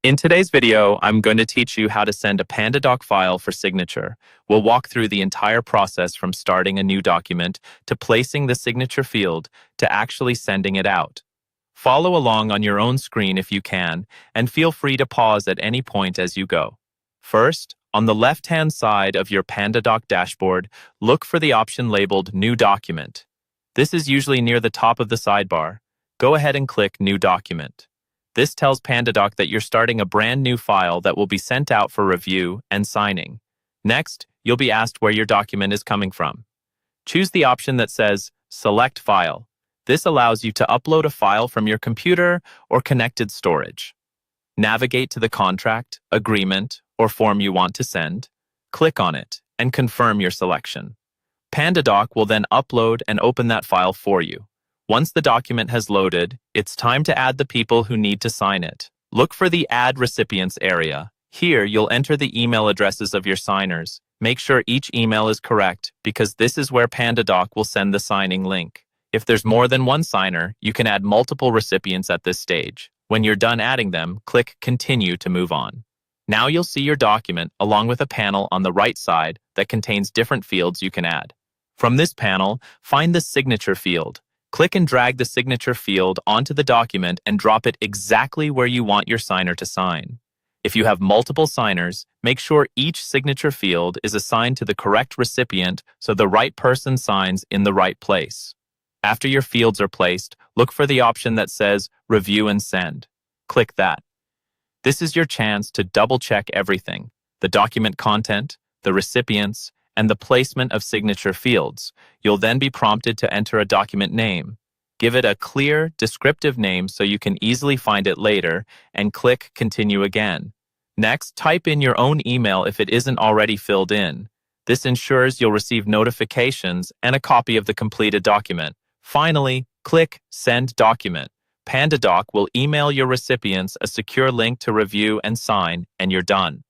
In today's video, I'm going to teach you how to send a Pandadoc file for signature. We'll walk through the entire process from starting a new document to placing the signature field to actually sending it out. Follow along on your own screen if you can, and feel free to pause at any point as you go. First, on the left-hand side of your Pandadoc dashboard, look for the option labeled New Document. This is usually near the top of the sidebar. Go ahead and click New Document. This tells Pandadoc that you're starting a brand new file that will be sent out for review and signing. Next, you'll be asked where your document is coming from. Choose the option that says Select File. This allows you to upload a file from your computer or connected storage. Navigate to the contract, agreement, or form you want to send. Click on it and confirm your selection. Pandadoc will then upload and open that file for you. Once the document has loaded, it's time to add the people who need to sign it. Look for the Add Recipients area. Here, you'll enter the email addresses of your signers. Make sure each email is correct, because this is where Pandadoc will send the signing link. If there's more than one signer, you can add multiple recipients at this stage. When you're done adding them, click Continue to move on. Now you'll see your document along with a panel on the right side that contains different fields you can add. From this panel, find the Signature field. Click and drag the signature field onto the document and drop it exactly where you want your signer to sign. If you have multiple signers, make sure each signature field is assigned to the correct recipient so the right person signs in the right place. After your fields are placed, look for the option that says Review and Send. Click that. This is your chance to double-check everything: the document content, the recipients, and the placement of signature fields. You'll then be prompted to enter a document name. Give it a clear, descriptive name so you can easily find it later, and click Continue again. Next, type in your own email if it isn't already filled in. This ensures you'll receive notifications and a copy of the completed document. Finally, click Send Document. Pandadoc will email your recipients a secure link to review and sign, and you're done.